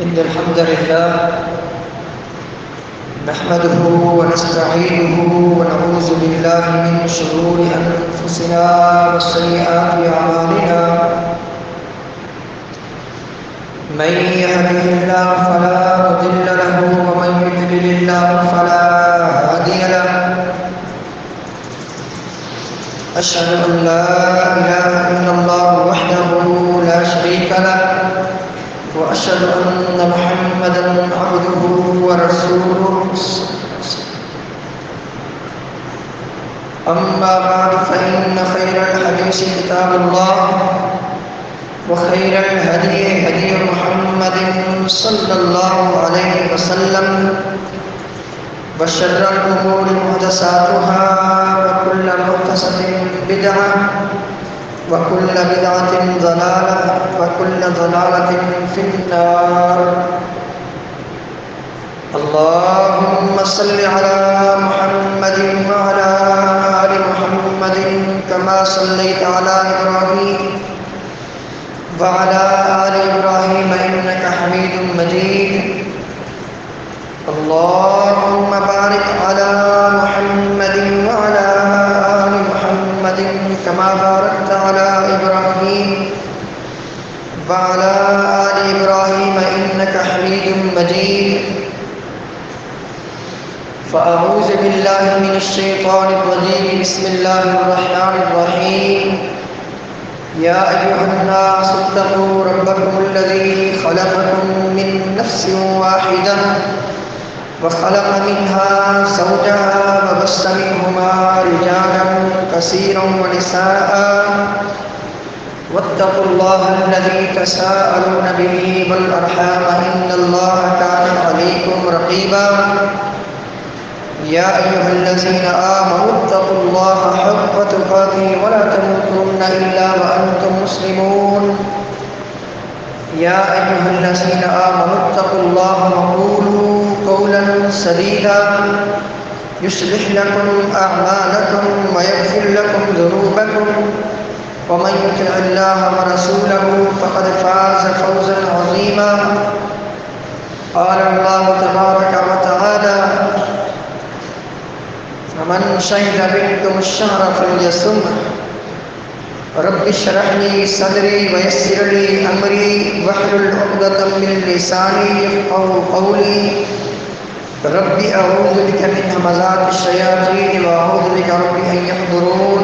إن الحمد لله نحمده ونستعينه ونعوذ بالله من شرور أنفسنا وسيئات أعمالنا. من يهده الله فلا مضل له ومن يضلل الله فلا هادي له. أشهد أن لا إله إلا الله وحده لا شريك له وأشهد أن محمدًا عبده ورسوله. أما بعد فإن خير الحديث كتاب الله وخير الهدي هدي محمد صلى الله عليه وسلم وشر الأمور محدثاتها وكل محدثة بدعة وكل بدعة ضلالة وكل ضلالة في النار. اللهم صل على محمد وعلى آل محمد كما صليت على إبراهيم وعلى آل إبراهيم إنك حميد مجيد. اللهم بارك على محمد وعلى آل محمد كما باركت على إبراهيم وعلى آل إبراهيم إنك حميد مجيد. فأعوذ بالله من الشيطان الرجيم. بسم الله الرحمن الرحيم. يا أيها الناس اتقوا ربكم الذي خلقكم من نفس واحدة وخلق منها زوجها وبث منهما رجالا كثيرا ونساء واتقوا الله الذي تساءلون به والأرحام إن الله كان عليكم رقيبا. يا أيها الذين آمنوا اتقوا الله حق تقاته ولا تموتن إلا وأنتم مسلمون. يا أيها الذين آمنوا اتقوا الله وقولوا قولا سديدا يصلح لكم أعمالكم ويغفر لكم ذنوبكم ومن يطع الله ورسوله فقد فاز فوزا عظيما. قال الله تبارك وتعالى: فمن شهد منكم الشهر فليصمه. رب اشرح لي صدري ويسر لي أمري واحلل عقدة من لساني يفقهوا قولي. رب أعوذ بك من همزات الشياطين وأعوذ بك رب أن يحضرون.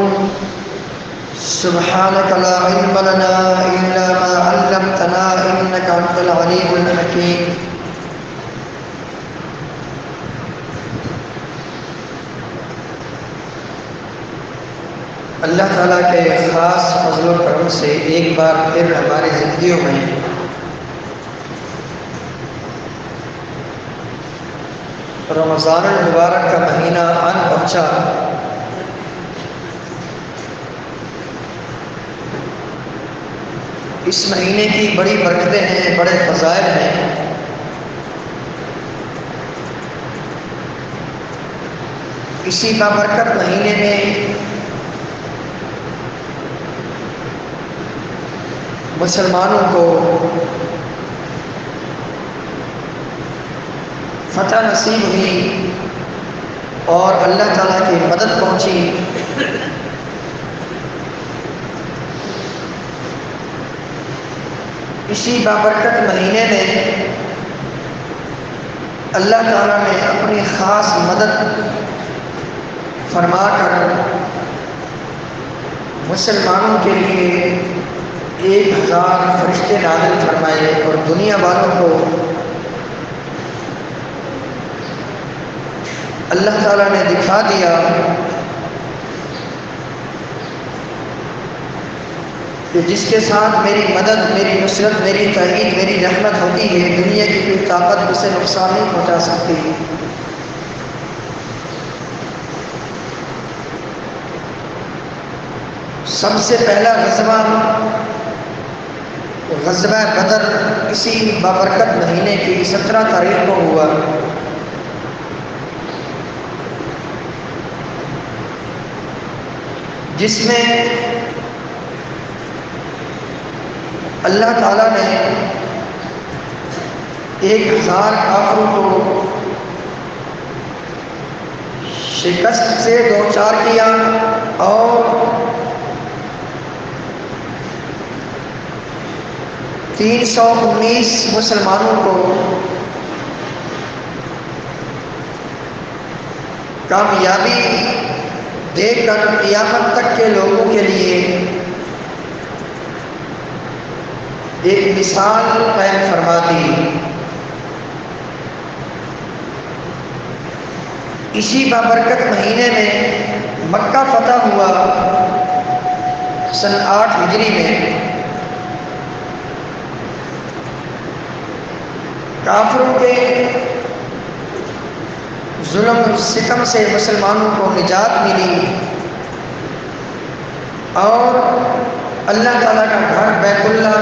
سبحانك لا علم لنا إلا ما علمتنا إنك أنت العليم الحكيم. اللہ تعالیٰ کے خاص فضل و کرم سے ایک بار پھر ہماری زندگیوں میں رمضان المبارک کا مہینہ آن پہنچا. اس مہینے کی بڑی برکتیں ہیں، بڑے فضائل ہیں. اسی بابرکت مہینے میں مسلمانوں کو فتح نصیب ہوئی اور اللہ تعالیٰ کی مدد پہنچی. اسی بابرکت مہینے میں اللہ تعالیٰ نے اپنی خاص مدد فرما کر مسلمانوں کے لیے 1000 فرشتے نازل فرمائے اور دنیا والوں کو اللہ تعالیٰ نے دکھا دیا کہ جس کے ساتھ میری مدد، میری نصرت، میری تائید، میری رحمت ہوتی ہے، دنیا کی کوئی طاقت اسے نقصان نہیں پہنچا سکتی. سب سے پہلا غزوہ بدر اسی بابرکت مہینے کی 17 تاریخ کو ہوا. جس میں اللہ تعالیٰ نے 1000 کافروں کو شکست سے دوچار کیا اور 319 مسلمانوں کو کامیابی دے کر قیامت تک کے لوگوں کے لیے ایک مثال قائم فرما دی۔ اسی بابرکت مہینے میں مکہ فتح ہوا سن 8 ہجری میں۔ کافروں کے ظلم ستم سے مسلمانوں کو نجات ملی اور اللہ تعالیٰ کا گھر بیت اللہ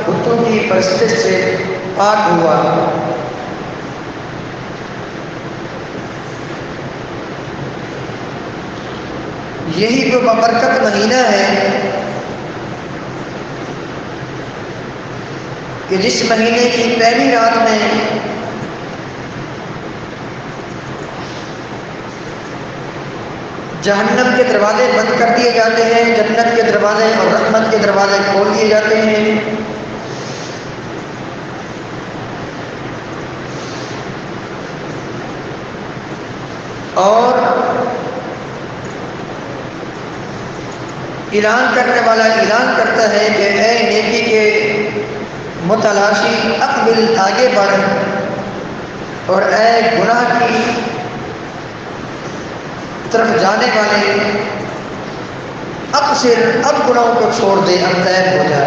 بتوں کی پرستش سے پاک ہوا۔ یہی وہ بابرکت مہینہ ہے کہ جس مہینے کی پہلی رات میں جہنم کے دروازے بند کر دیے جاتے ہیں، جنت کے دروازے اور رحمت کے دروازے کھول دیے جاتے ہیں۔ اور اعلان کرنے والا اعلان کرتا ہے کہ اے نیکی کے متلاشی اقبل آگے بڑھ، اور اے گناہ کی طرف جانے والے اقصر، اب گناہوں کو چھوڑ دے، اب طیب ہو جا۔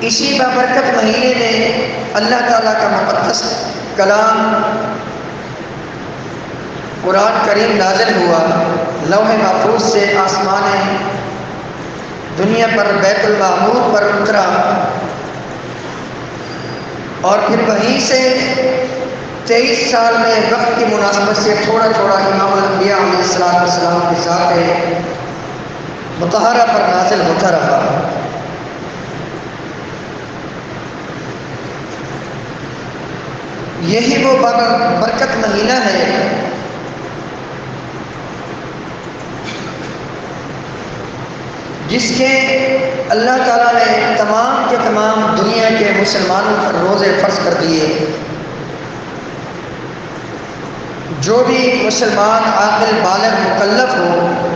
اسی بابرکت مہینے میں اللہ تعالیٰ کا مقدس کلام قرآن کریم نازل ہوا، لوح محفوظ سے آسمان دنیا پر بیت المعمور پر اترا، اور پھر وہیں سے 23 سال میں وقت کی مناسبت سے تھوڑا تھوڑا امام الانبیاء علیہ السلام کے ساتھ مطہرہ پر نازل ہوتا رہا۔ یہی وہ برکت مہینہ ہے جس کے اللہ تعالیٰ نے تمام کے تمام دنیا کے مسلمانوں پر روزے فرض کر دیے۔ جو بھی مسلمان عاقل بالغ مکلف ہو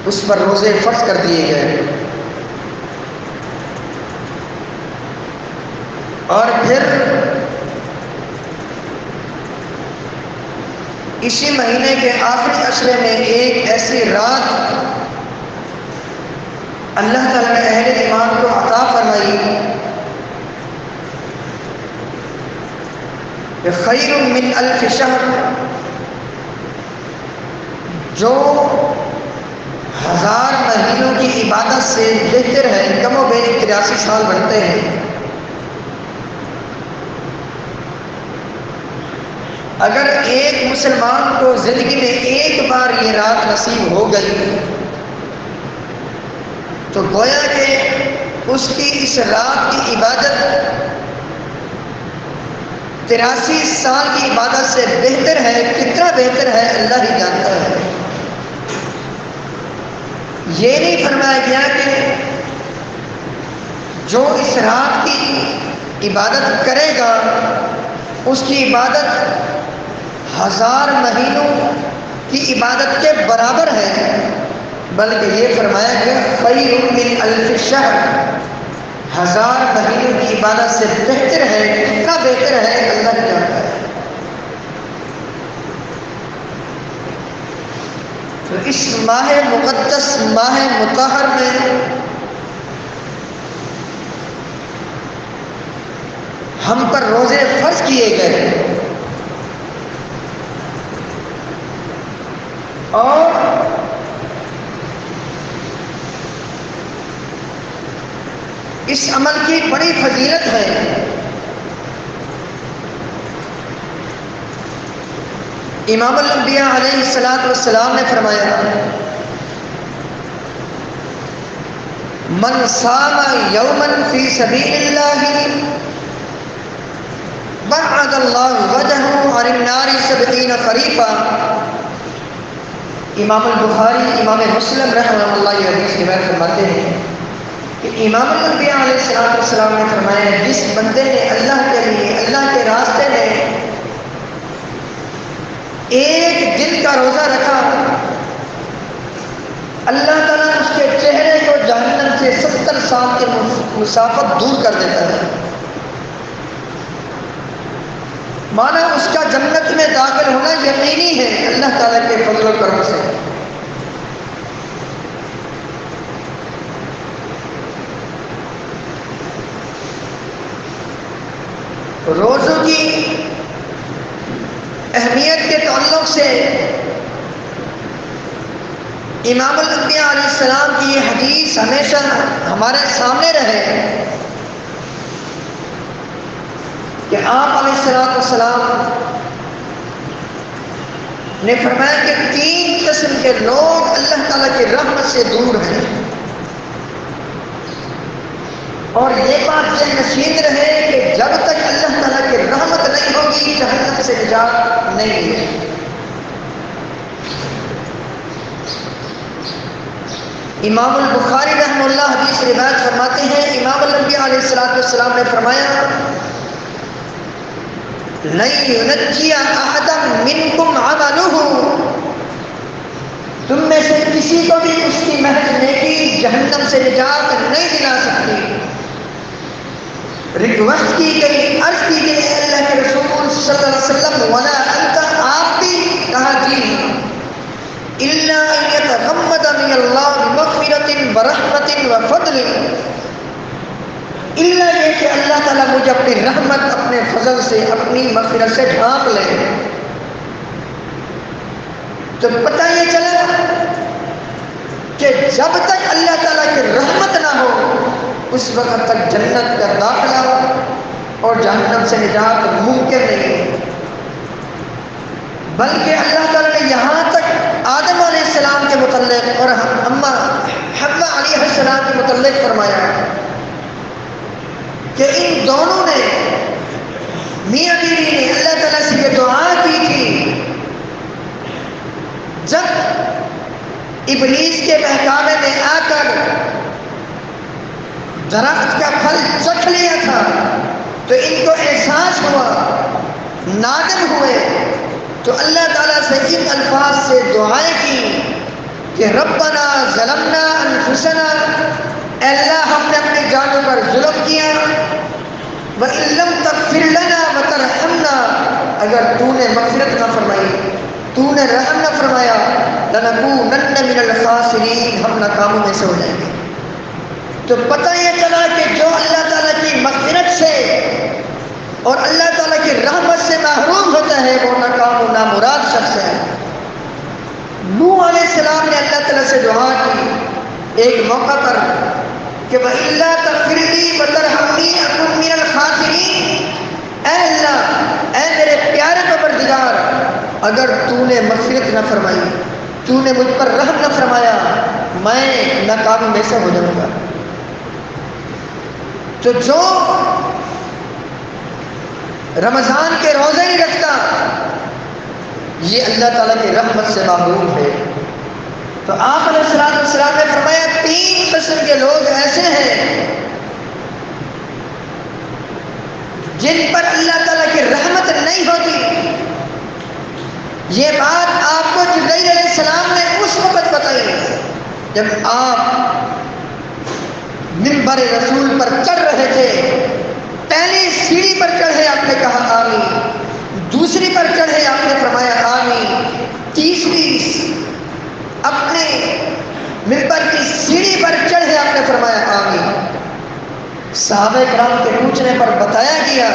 اس پر روزے فرض کر دیے گئے۔ اور پھر اسی مہینے کے آخری عشرے میں ایک ایسی رات اللہ تعالیٰ نے اہل ایمان کو عطا فرمائی کہ خیر من الف شہر، جو 1000 مہینوں کی عبادت سے بہتر ہے۔ کم و بیش 83 سال بنتے ہیں۔ اگر ایک مسلمان کو زندگی میں ایک بار یہ رات نصیب ہو گئی تو گویا کہ اس کی اس رات کی عبادت 83 سال کی عبادت سے بہتر ہے۔ کتنا بہتر ہے اللہ ہی جانتا ہے۔ یہ نہیں فرمایا گیا کہ جو اس رات کی عبادت کرے گا اس کی عبادت 1000 مہینوں کی عبادت کے برابر ہے، بلکہ یہ فرمایا کہ خیر من الف شہر، 1000 مہینوں کی عبادت سے بہتر ہے۔ کتنا بہتر ہے اللہ جانتا ہے۔ تو اس ماہ مقدس، ماہ مطہر میں ہم پر روزے فرض کیے گئے، اور اس عمل کی بڑی فضیلت ہے۔ امام الانبیاء علیہ السلام نے فرمایا من صام یوما فی سبیل اللہ بعد اللہ وجہہ عن النار 70 خریفا۔ امام البخاری امام مسلم رحمہ اللہ یہ حدیث روایت فرماتے ہیں کہ امام الانبیاء علیہ السلام نے فرمایا جس بندے نے اللہ کے لیے اللہ کے راستے میں ایک دن کا روزہ رکھا، اللہ تعالیٰ اس کے چہرے کو جہنم سے 70 سال کی مسافت دور کر دیتا ہے۔ مانا اس کا جنت میں داخل ہونا یقینی ہے اللہ تعالیٰ کے فضل و کرم سے۔ روزوں کی اہمیت کے تعلق سے امام الانبیاء علیہ السلام کی یہ حدیث ہمیشہ ہمارے سامنے رہے کہ آپ علیہ السلام نے فرمایا کہ 3 قسم کے لوگ اللہ تعالیٰ کی رحمت سے دور ہیں، اور یہ بات یہ نشین رہے کہ جب تک اللہ تعالیٰ کی رحمت نہیں ہوگی جہنم سے نجات نہیں ہے۔ امام البخاری رحمہ اللہ حدیث روایت فرماتے ہیں امام الانبیاء علیہ السلام نے فرمایا لَن يُنَجِّيَ أَحَدًا مِّنكُمْ عَمَلُهُ، تم میں سے کسی کو بھی اس کی محض نیکی جہنم سے نجات نہیں دلا سکتی۔ ریکویسٹ کی گئی، عرض کی گئی اللہ کے رسول صلی اللہ علیہ وسلم وَلَا أَنْتَ، آپ بھی؟ کہا جی، إِلَّا أَن يَتَغَمَّدَنِيَ اللَّهُ بِمَغْفِرَةٍ وَرَحْمَةٍ وَفَضْلٍ، الا یہ کہ اللہ تعالیٰ مجھے اپنی رحمت اپنے فضل سے اپنی مغفرت سے ڈھانپ لے۔ تو پتہ یہ چلا کہ جب تک اللہ تعالیٰ کی رحمت نہ ہو اس وقت تک جنت کا داخلہ اور جہنم سے نجات ممکن نہیں ہے۔ بلکہ اللہ تعالیٰ نے یہاں تک آدم علیہ السلام کے متعلق اور اماں حوا علیہ السلام کے متعلق فرمایا کہ ان دونوں نے میاں بیوی نے اللہ تعالیٰ سے یہ دعا کی تھی جب ابلیس کے بہکاوے میں آ کر درخت کا پھل چکھ لیا تھا تو ان کو احساس ہوا، نادم ہوئے، تو اللہ تعالیٰ سے ان الفاظ سے دعائیں کی کہ ربنا ظلمنا انفسنا، اے اللہ ہم نے اپنی جانوں پر ظلم کیا، وَإِن لَّمْ تَغْفِرْ لَنَا وَتَرْحَمْنَا، اگر تو نے مغفرت نہ فرمائی، تو نے رحم نہ فرمایا، لَنَكُونَنَّ مِنَ الْخَاسِرِينَ، ہم ناکاموں میں سے ہو جائیں گے۔ تو پتہ یہ چلا کہ جو اللہ تعالیٰ کی مغفرت سے اور اللہ تعالیٰ کی رحمت سے محروم ہوتا ہے وہ ناکام و نامراد شخص ہے۔ نوح علیہ السلام نے اللہ تعالیٰ سے دعا کی ایک موقع پر کہ وَإِلَّا تَغْفِرْ لِي وَتَرْحَمْنِي أَكُن مِّنَ الْخَاسِرِينَ، اے اللہ، اے میرے پیارے پروردگار، اگر تو نے مغفرت نہ فرمائی، تو نے مجھ پر رحم نہ فرمایا، میں ناکام میں سے ہو جاؤں گا۔ تو جو رمضان کے روزے نہیں رکھتا یہ اللہ تعالیٰ کی رحمت سے محروم ہے۔ تو آپ علیہ السلام نے فرمایا 3 قسم کے لوگ ایسے ہیں جن پر اللہ تعالیٰ کی رحمت نہیں ہوتی۔ یہ بات آپ کو جبرائیل علیہ السلام نے اس وقت بتائی جب آپ منبر رسول پر چڑھ رہے تھے، پہلی سیڑھی پر چڑھے آپ نے کہا آمین، دوسری پر چڑھے آپ نے فرمایا آمین، تیسری اپنے منبر کی سیڑھی پر چڑھے آپ نے فرمایا آمین۔ صحابہ کرام کے پوچھنے پر بتایا گیا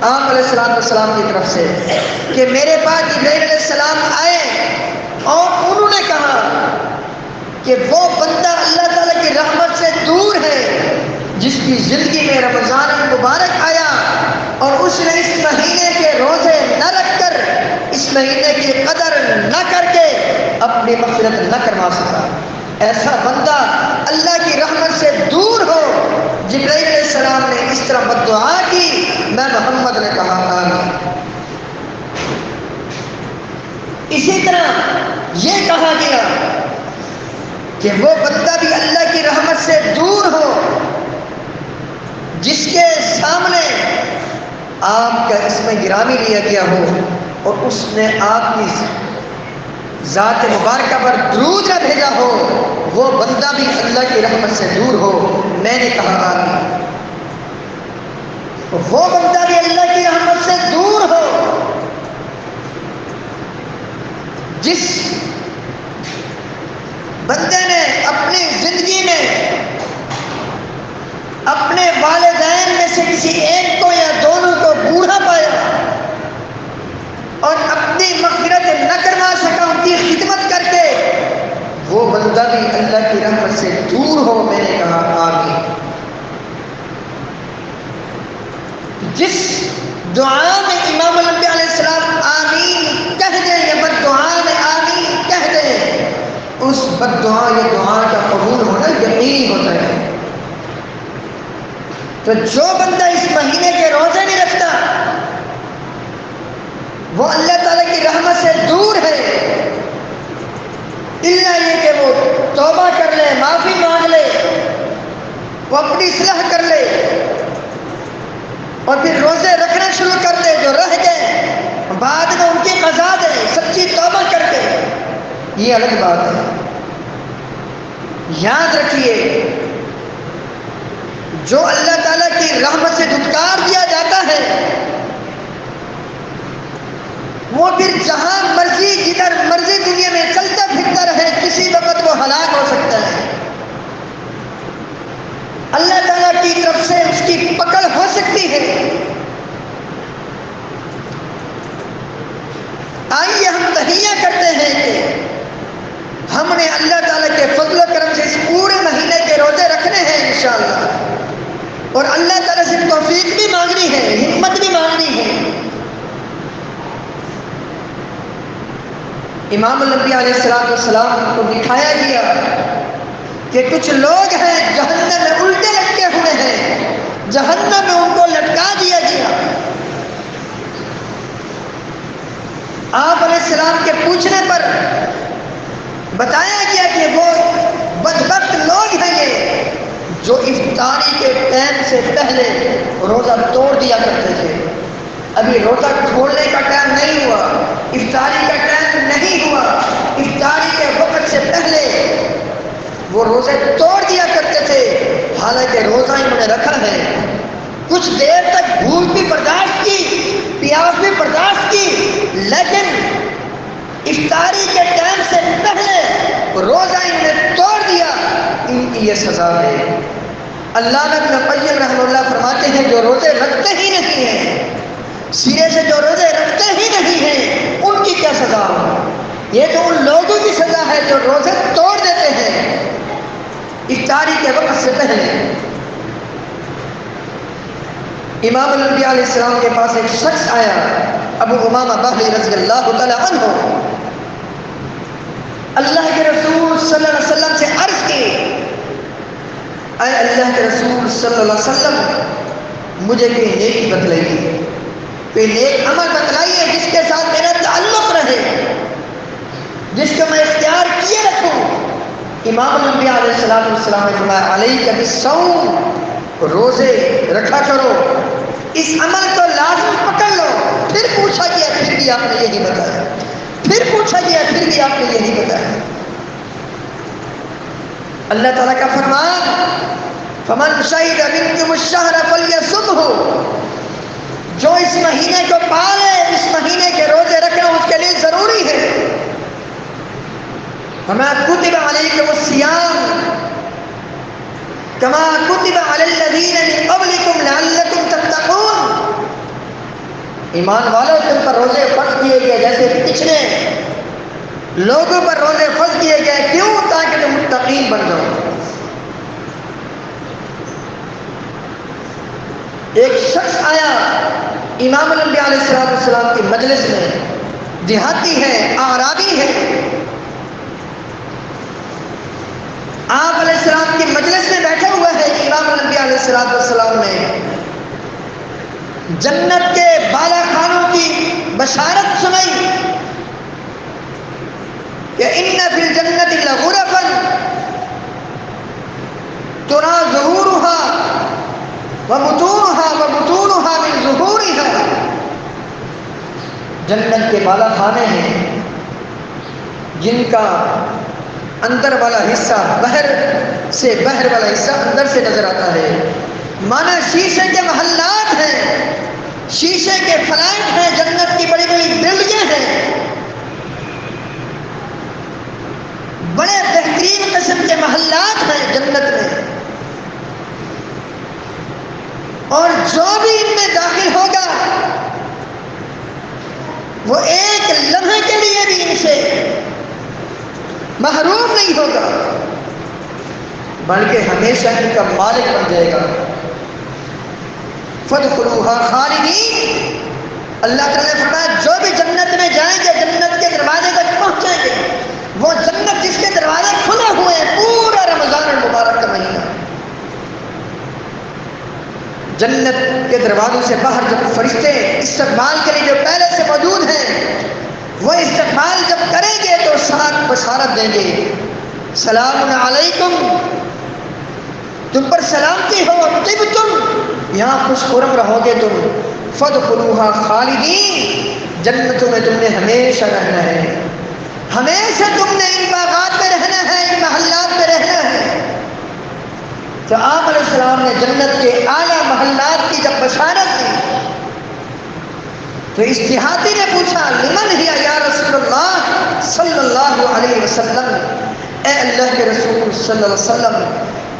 آپ علیہ السلام کی طرف سے کہ میرے پاس جبرائیل علیہ السلام آئے اور انہوں نے کہا کہ وہ بندہ اللہ تعالیٰ کی رحمت سے دور ہے جس کی زندگی میں رمضان المبارک آیا اور اس نے اس مہینے کے روزے نہ رکھ کر، اس مہینے کی قدر نہ کر کے اپنی مغفرت نہ کروا سکا۔ ایسا بندہ اللہ کی رحمت سے دور ہو۔ جبرائیل علیہ السلام نے اس طرح بد دعا کی، میں محمد نے کہا آمین۔ اسی طرح یہ کہا گیا کہ وہ بندہ بھی اللہ کی رحمت سے دور ہو جس کے سامنے آپ کا اسم گرامی لیا گیا ہو اور اس نے آپ کی ذات مبارکہ پر درود نہ بھیجا ہو، وہ بندہ بھی اللہ کی رحمت سے دور ہو۔ میں نے کہا آمین۔ وہ بندہ بھی اللہ کی رحمت سے دور ہو جس بندے نے اپنی زندگی میں اپنے والدین میں سے کسی ایک کو یا دونوں کو بوڑھا پایا اور اپنی مغفرت نہ کروا سکا ان کی خدمت کر کے، وہ بندہ بھی اللہ کی رحمت سے دور ہو۔ میں نے کہا آمین۔ جس دعا میں امام الانبیاء علیہ السلام آمین کہہ دیں یا بد دعا میں آمین کہہ دیں، اس بد دعا یا دعا کا قبول ہونا یقینی ہوتا ہے۔ تو جو بندہ اس مہینے کے روزے نہیں رکھتا وہ اللہ تعالیٰ کی رحمت سے دور ہے، الا یہ کہ وہ توبہ کر لے، معافی مانگ لے، وہ اپنی اصلاح کر لے اور پھر روزے رکھنا شروع کر دے جو رہ گئے، بعد میں ان کی قضا دے سچی توبہ کر کے، یہ الگ بات ہے۔ یاد رکھیے جو اللہ تعالیٰ کی رحمت سے دھتکار دیا جاتا ہے وہ پھر جہاں مرضی جدھر مرضی دنیا میں چلتا پھرتا رہے، کسی وقت وہ ہلاک ہو سکتا ہے۔ اللہ تعالیٰ کی طرف سے اس کی پکڑ ہو سکتی ہے۔ آئیے ہم تہیہ کرتے ہیں کہ ہم نے اللہ تعالیٰ کے فضل و کرم سے اس پورے مہینے کے روزے رکھنے ہیں انشاءاللہ، اور اللہ تعالیٰ سے توفیق بھی مانگنی ہے، ہمت بھی مانگنی ہے۔ امام الانبیاء علیہ السلام کو دکھایا گیا کہ کچھ لوگ ہیں جہنم میں الٹے لٹکے ہوئے ہیں، جہنم میں ان کو لٹکا دیا گیا۔ آپ علیہ السلام کے پوچھنے پر بتایا گیا کہ وہ بدبخت لوگ ہیں یہ جو افطاری کے ٹائم سے پہلے روزہ توڑ دیا کرتے تھے۔ ابھی روزہ کھولنے کا ٹائم نہیں ہوا، افطاری کا ٹائم نہیں ہوا، افطاری کے وقت سے پہلے وہ روزے توڑ دیا کرتے تھے، حالانکہ روزہ انہوں نے رکھا ہے۔ کچھ دیر تک بھوک بھی برداشت کی، پیاس بھی برداشت کی، لیکن افطاری کے ٹائم سے پہلے روزہ انہوں نے توڑ دیا، ان کی یہ سزا ہے۔ علامہ ابن القیم رحمہ اللہ فرماتے ہیں جو روزے رکھتے ہی نہیں ہیں، سرے سے جو روزے رکھتے ہی نہیں ہیں، ان کی کیا سزا ہو؟ یہ تو ان لوگوں کی سزا ہے جو روزے توڑ دیتے ہیں افطاری کے وقت سے پہلے۔ امام الانبیاء علیہ السلام کے پاس ایک شخص آیا، ابو امامہ باہلی رضی اللہ تعالی عنہ، اللہ کے رسول صلی اللہ علیہ وسلم سے عرض کی، اے اللہ کے رسول صلی اللہ علیہ وسلم مجھے کوئی نیکی بتلائیے، کوئی نیک عمل بتلائیے جس کے ساتھ میرا تعلق رہے، جس کو میں اختیار کیے رکھوں۔ امام الانبیاء علیہ السلام نے فرمایا علیک بالصوم، روزے رکھا کرو، اس عمل کو لازم پکڑ لو۔ پھر پوچھا گیا، پھر بھی آپ نے یہی بتایا، پھر پوچھا گیا، پھر بھی آپ نے یہی بتایا۔ اللہ تعالیٰ کا فرمان فمن شہد منکم الشہر فلیصمہ، جو اس مہینے کو پالے، اس مہینے کے روزے رکھنا اس کے لیے ضروری ہے۔ وما كتب عليكم الصيام كما كتب على الذين من قبلكم لعلكم تتقون، ایمان والوں تم پر روزے فرض کیے گئے جیسے پچھلے لوگوں پر روزے فرض کیے گئے، کیوں؟ تاکہ تم متقین بن جاؤ۔ ایک شخص آیا امام الانبیاء علیہ السلام کی مجلس میں، دیہاتی ہے، اعرابی ہے، آپ علیہ السلام کی مجلس میں بیٹھا ہوا ہے کہ امام الانبیاء علیہ السلام نے جنت کے بالا خانوں کی بشارت سنائی کہ ان فی الجنت لغرفا ترى ظهورها وبطونها من ظهورها. جنت کے بالا خانے ہیں جن کا اندر والا حصہ باہر والا حصہ اندر سے نظر آتا ہے. مانا شیشے کے محلات ہیں، شیشے کے فلیٹ ہیں، جنت کی بڑی بڑی بلڈنگیں ہیں، بڑے بہترین قسم کے محلات ہیں جنت میں، اور جو بھی ان میں داخل ہوگا وہ ایک لمحے کے لیے بھی ان سے محروم نہیں ہوگا، بلکہ ہمیشہ ان کا مالک بن جائے گا. فادخلوها خالدین. اللہ تعالیٰ نے فرمایا جو بھی جنت میں جائیں گے، جنت کے دروازے تک پہنچیں گے، وہ جنت جس کے دروازے کھلے ہوئے ہیں پورا رمضان المبارک کا مہینہ، جنت کے دروازوں سے باہر جب فرشتے استقبال کے لیے جو پہلے سے موجود ہیں وہ استقبال جب کریں گے تو ساتھ بشارت دیں گے، سلام علیکم، تم پر سلامتی ہو، طبتم، یہاں خوش خرم رہو گے تم، فادخلوها خالدین، جنتوں میں تم نے ہمیشہ رہنا ہے، ہمیشہ تم نے ان باغات میں رہنا ہے، ان محلات میں رہنا ہے. تو آپ علیہ السلام نے جنت کے اعلیٰ محلات کی جب بشارت دی تو استحاضی نے پوچھا لمن ہی یا رسول اللہ صلی اللہ علیہ وسلم، اے اللہ کے رسول صلی اللہ علیہ وسلم،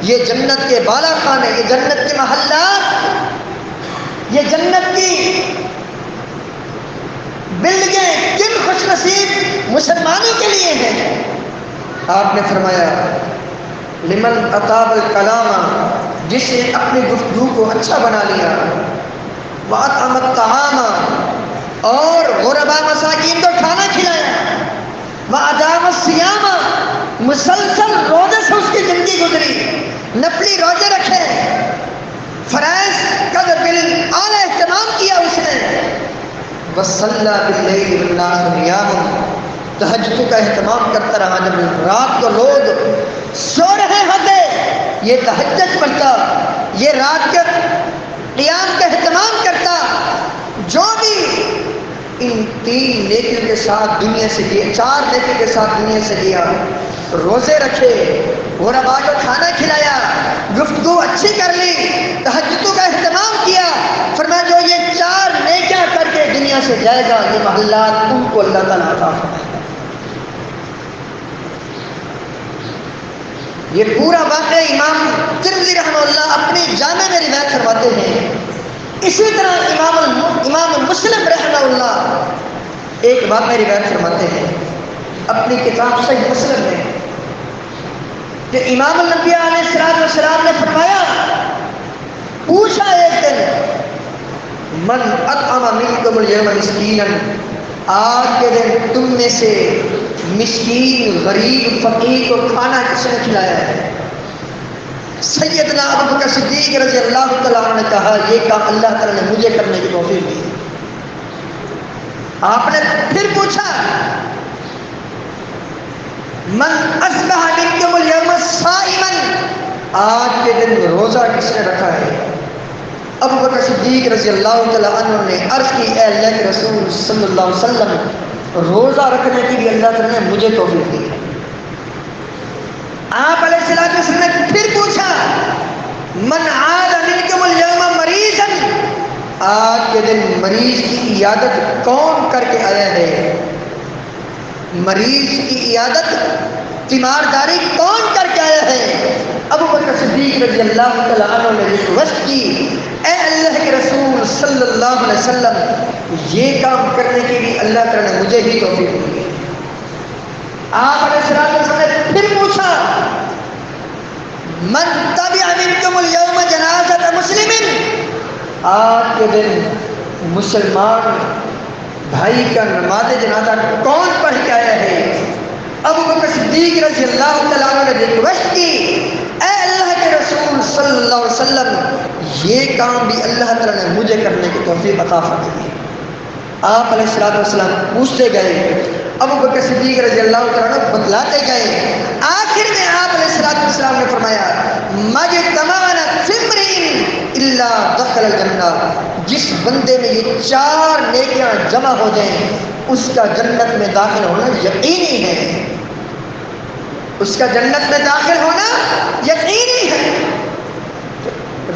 یہ جنت کے بالا خانے، یہ جنت کے محلات، یہ جنت کی بلڈنگیں کن خوش نصیب مسلمانوں کے لیے ہیں؟ آپ نے فرمایا لمن اطاب الکلام، جس نے اپنی گفتگو کو اچھا بنا لیا، واطعم الطعام، اور غربا مساکین کو کھانا کھلایا، وادام الصیام، مسلسل روزے سے اس کی زندگی گزری، نفلی روزے رکھے، فرائض کا اعلی اہتمام کیا اس نے، وصلی باللیل والناس نیام، تہجد کا اہتمام کرتا رہا، جب رات کو لوگ سو رہے ہوتے یہ تہجد پڑھتا، یہ رات کے قیام کا اہتمام کرتا. جو بھی ان 3 نیکیوں کے ساتھ دنیا سے گیا، 4 نیکی کے ساتھ دنیا سے گیا، روزے رکھے، غربا کو کھانا کھلایا، گفتگو اچھی کر لی، تہجد کا اہتمام کیا، فرمایا جو یہ 4 نیکیاں کر کے دنیا سے جائے گا یہ محلات ان کو اللہ تعالیٰ عطا فرمائے گا. یہ پورا واقعہ امام ترمذی رحمہ اللہ اپنی جامع میں روایت فرماتے ہیں. اسی طرح امام مسلم رحمہ اللہ ایک واقعہ روایت فرماتے ہیں اپنی کتاب صحیح مسلم میں کہ امام الانبیاء علیہ السلام نے فرمایا، پوچھا ایک دن من اطعم منکم اليوم مسکینا، آج کے دن تم میں سے مسکین، غریب، فقیر کو کھانا کس نے کھلایا ہے؟ سیدنا ابوبکر صدیق رضی اللہ تعالیٰ عنہ نے کہا یہ کام اللہ تعالیٰ نے مجھے کرنے کی توفیق دی. آپ نے پھر پوچھا من اصبح منکم اليوم صائما، آج کے دن روزہ کس نے رکھا ہے؟ ابوبکر صدیق رضی اللہ تعالیٰ عنہ نے عرض کی اے اللہ کے رسول صلی اللہ علیہ وسلم، روزہ رکھنے کی بھی اللہ تعالیٰ نے مجھے توفیق دی. آپ علیہ السلام نے پھر پوچھا من عاد منکم اليوم مریضا، آج کے دن مریض کی عیادت کون کر کے آیا ہے؟ مریض کی عیادت، تیمارداری کون کر کے آیا ہے؟ ابوبکر صدیق رضی اللہ تعالیٰ عنہ نے ریکویسٹ کی اے اللہ کے رسول صلی اللہ علیہ وسلم، یہ کام کرنے کی بھی اللہ تعالیٰ نے مجھے ہی توفیق دی. آپ علیہ السلام نے پھر پوچھا من تبع منکم اليوم جنازۃ مسلم، آج کے دن مسلمان بھائی کا نماز جنازہ کون پڑھ کے آیا ہے؟ ابوبکر صدیق رضی اللہ تعالیٰ عنہ نے ریکویسٹ کی، اے اللہ کے رسول صلی اللہ علیہ وسلم، یہ کام بھی اللہ تعالیٰ نے مجھے کرنے کی توفیق عطا فرمائی۔ آپ علیہ السلام پوچھتے گئے، ابو بکر صدیق رضی اللہ تعالیٰ عنہ بتلاتے گئے، آخر میں آپ علیہ السلام نے فرمایا مجتمعنا فی امرئ الا دخل الجنہ، جس بندے میں یہ 4 نیکیاں جمع ہو جائیں اس کا جنت میں داخل ہونا یقینی ہے، اس کا جنت میں داخل ہونا یقینی ہے۔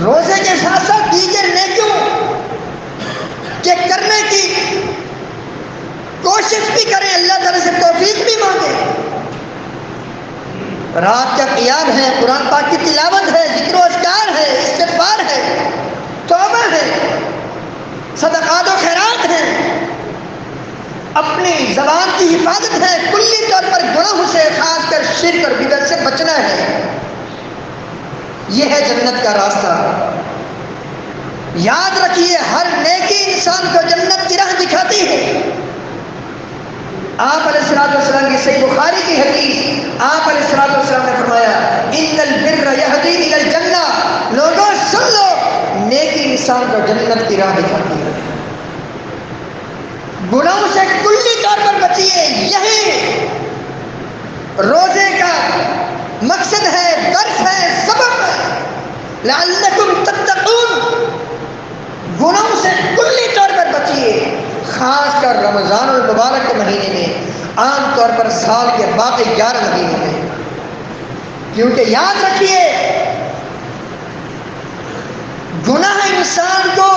روزے کے ساتھ ساتھ دیگر نیکیوں کے کرنے کی کوشش بھی کریں، اللہ تعالیٰ سے توفیق بھی مانگیں۔ رات کا قیام ہے، قرآن پاک کی تلاوت ہے، ذکر و اذکار ہے، استغفار ہے، توبہ ہے، صدقات و خیرات ہیں، اپنی زبان کی حفاظت ہے، کلی طور پر گناہوں سے، خاص کر شرک اور بدعت سے بچنا ہے۔ یہ ہے جنت کا راستہ۔ یاد رکھیے، ہر نیکی انسان کو جنت کی راہ دکھاتی ہے۔ آپ علیہ السلام کی صحیح بخاری کی حدیث، آپ علیہ السلام نے فرمایا ان البر یہدی الی الجنہ، لوگوں سن لو، نیکی انسان کو جنت کی راہ دکھاتی ہے۔ گناہوں سے کلی طور پر بچیے، یہی روزے کا مقصد ہے، درس ہے، سبب ہے، لعلکم تتقون۔ گناہوں سے کلی طور پر بچیے، خاص کر رمضان المبارک کے مہینے میں، عام طور پر سال کے باقی 11 مہینوں میں، کیونکہ یاد رکھیے گناہ انسان کو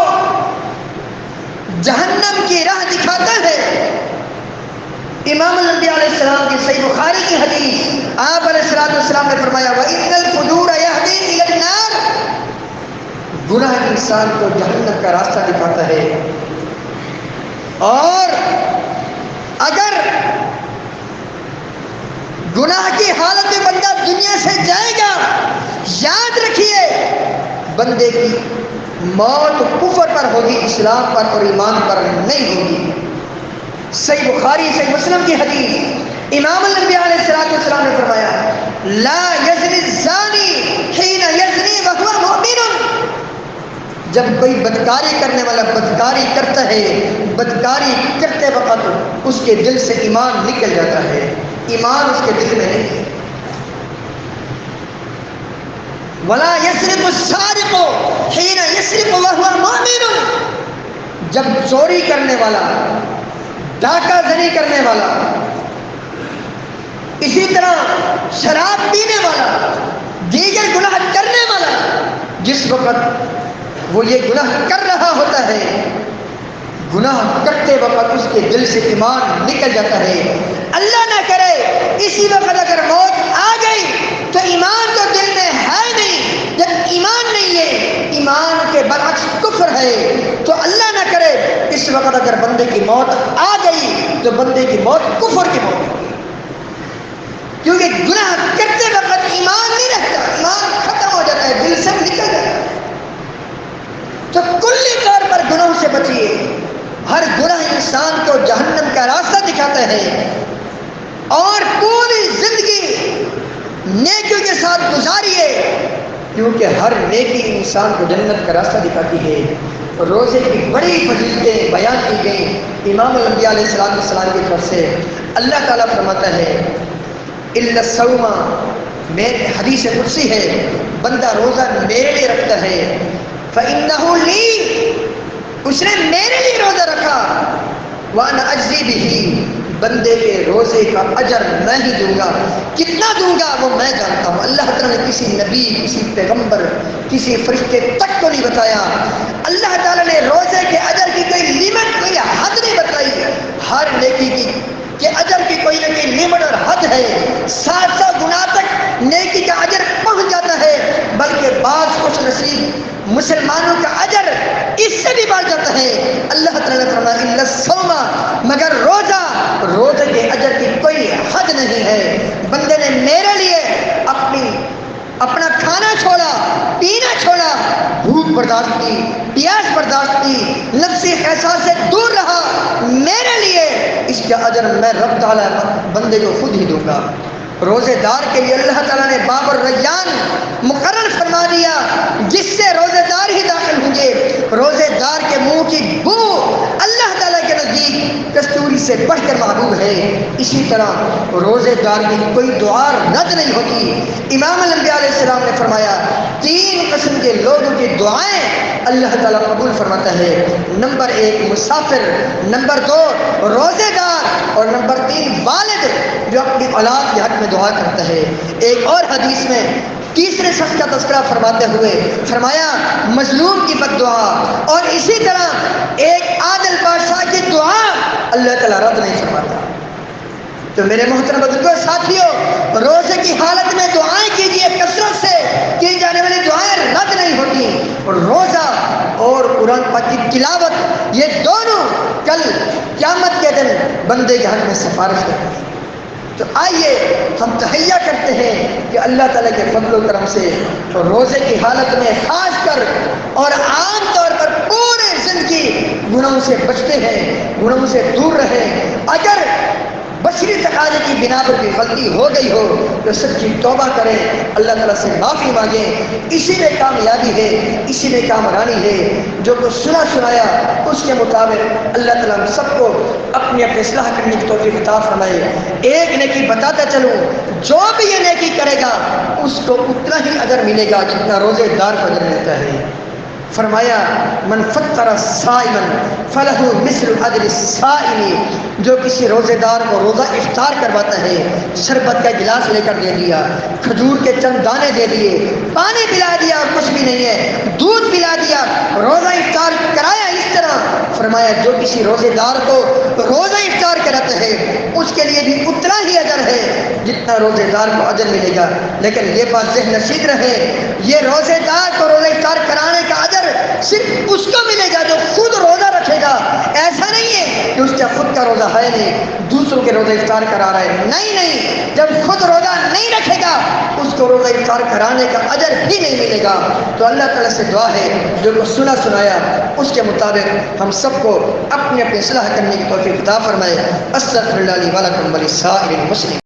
جہنم کی راہ دکھاتا ہے۔ امام الانبیاء علیہ السلام کی صحیح بخاری کی حدیث، آپ علیہ السلام نے فرمایا وَإِنَّ الْفُجُورَ يَهْدِي إِلَى النَّارِ، گناہ انسان کو جہنم کا راستہ دکھاتا ہے۔ اور اگر گناہ کی حالت میں بندہ دنیا سے جائے گا، یاد رکھیے بندے کی موت کفر پر ہوگی، اسلام پر اور ایمان پر نہیں ہوگی۔ صحیح بخاری صحیح مسلم کی حدیث، امام الانبیاء علیہ السلام نے فرمایا لا یزنی الزانی حین یزنی وہو مؤمن، جب کوئی بدکاری کرنے والا بدکاری کرتا ہے، بدکاری کرتے وقت اس کے دل سے ایمان نکل جاتا ہے، ایمان اس کے دل میں نہیں۔ ولا یسرق السارق حین یسرق وہو مؤمن، جب چوری کرنے والا، ڈاکہ زنی کرنے والا، اسی طرح شراب پینے والا، دیگر گناہ کرنے والا، جس وقت وہ یہ گناہ کر رہا ہوتا ہے، گناہ کرتے وقت اس کے دل سے ایمان نکل جاتا ہے، اللہ نہ کرے اسی وقت اگر موت آ گئی تو ایمان تو دل میں ہے نہیں، جب ایمان نہیں ہے، ایمان کے برعکس کفر ہے، تو اللہ نہ کرے اس وقت اگر بندے کی موت آ گئی تو بندے کی موت کفر کی موت ہوگی، کیونکہ گناہ کرتے وقت ایمان نہیں رہتا، ایمان ختم ہو جاتا ہے، دل سے نکل جاتا ہے۔ تو کلی طور پر گناہوں سے بچیے، ہر گناہ انسان کو جہنم کا راستہ دکھاتا ہے، اور پوری زندگی نیکیوں کے ساتھ گزاریے، کیونکہ ہر نیکی انسان کو جنت کا راستہ دکھاتی ہے۔ روزے کی بڑی فضیلتیں بیان کی گئیں امام الانبیاء علیہ السلام کی طرف سے۔ اللہ تعالیٰ فرماتا ہے الا الصوم، میرے حدیث قدسی ہے، بندہ روزہ میرے لیے رکھتا ہے، فإنہ لی، اس نے میرے لیے روزہ رکھا، وأنا أجزی بہ، بندے کے روزے کا اجر میں ہی دوں گا، کتنا دوں گا وہ میں جانتا ہوں۔ اللہ تعالیٰ نے کسی نبی، کسی پیغمبر، کسی فرشتے تک کو نہیں بتایا، اللہ تعالیٰ نے روزے کے اجر کی کوئی لیمٹ، کوئی حد نہیں بتائی، ہر نیکی کی کہ اجر کی کوئی نہ کوئی لیمٹ اور حد ہے، 700 گنا تک نیکی کا اجر پہنچ جاتا ہے، بلکہ بعض خوش نصیب مسلمانوں کا اجر اس سے بھی بڑھ جاتا ہے۔ اللہ تعالیٰ نے فرمایا الا الصوم، مگر روزہ، روزے کے اجر کی کوئی حد نہیں ہے۔ بندے نے میرے لیے اپنا کھانا چھوڑا، پینا چھوڑا، بھوک برداشت کی، پیاس برداشت کی، نفسی خیسات سے دور رہا، میرے لیے اس کا اجر میں رب تعالیٰ بندے کو خود ہی دوں گا۔ روزے دار کے لیے اللہ تعالیٰ نے باب الریان مقرر فرما دیا، جس سے روزے دار ہی داخل ہوں گے۔ روزے دار کے منہ کی بو اللہ تعالیٰ کے نزدیک کستوری سے بڑھ کر محبوب ہے۔ اسی طرح روزے دار کی کوئی دعا رد نہیں ہوتی۔ امام الانبیاء علیہ السلام نے فرمایا 3 قسم کے لوگوں کی دعائیں اللہ تعالیٰ قبول فرماتا ہے۔ نمبر 1 مسافر، نمبر 2 روزے دار، اور نمبر 3 والد جو اپنی اولاد کے حق میں دعا کرتا ہے۔ ایک اور حدیث میں تیسرے شخص کا تذکرہ فرماتے ہوئے فرمایا مظلوم کی بد دعا اور اسی طرح ایک عادل بادشاہ کی دعا اللہ تعالیٰ رد نہیں فرماتا۔ تو میرے محترم بزرگوں ساتھیوں، روزے کی حالت میں دعائیں کیجیے، کثرت سے کی جانے والی دعائیں رد نہیں ہوتی۔ اور روزہ اور قرآن پاک کی تلاوت، یہ دونوں کل قیامت کے دن بندے کے حق میں سفارش کرتے ہیں۔ تو آئیے ہم تہیہ کرتے ہیں کہ اللہ تعالیٰ کے فضل و کرم سے روزے کی حالت میں خاص کر اور عام طور پر پورے زندگی گناہوں سے بچتے ہیں، گناہوں سے دور رہیں۔ اگر بشری تقاضے کی بنا پر بھی غلطی ہو گئی ہو تو سچی توبہ کریں، اللہ تعالیٰ سے معافی مانگیں۔ اسی میں کامیابی ہے، اسی میں کامرانی ہے۔ جو کچھ سنایا اس کے مطابق اللہ تعالیٰ ہم سب کو اپنی اصلاح کرنے کی توفیق عطا فرمائے۔ ایک نیکی بتاتا چلوں، جو بھی یہ نیکی کرے گا اس کو اتنا ہی اجر ملے گا جتنا روزے دار کو اجر ملتا ہے۔ فرمایا من فطر صائما فلہ مثل اجر الصائم، جو کسی روزے دار کو روزہ افطار کرواتا ہے، شربت کا گلاس لے کر دے دیا، کھجور کے چند دانے دے دیے، پانی پلا دیا اور کچھ بھی نہیں ہے، دودھ پلا دیا، روزہ افطار کرایا اس طرح، فرمایا جو کسی روزے دار کو روزہ افطار کراتا ہے اس کے لیے بھی اتنا ہی اجر ہے جتنا روزے دار کو اجر ملے گا۔ لیکن یہ بات ذہن نشین رہے، یہ روزے دار کو روزہ افطار کرانے کا اجر صرف اس کو ملے گا جو خود روزہ رکھے گا۔ ایسا نہیں ہے کہ اس کا خود کا روزہ ہے نہیں، دوسروں کے روزہ افطار کرا رہا ہے، نہیں، جب خود روزہ نہیں رکھے گا اس کو روزہ افطار کرانے کا اجر ہی نہیں ملے گا۔ تو اللہ تعالیٰ سے دعا ہے جو کچھ سنایا اس کے مطابق ہم سب کو اپنی اصلاح کرنے کی توفیق عطا فرمائے۔ استغفر اللہ لی ولکم ولسائر المسلمین۔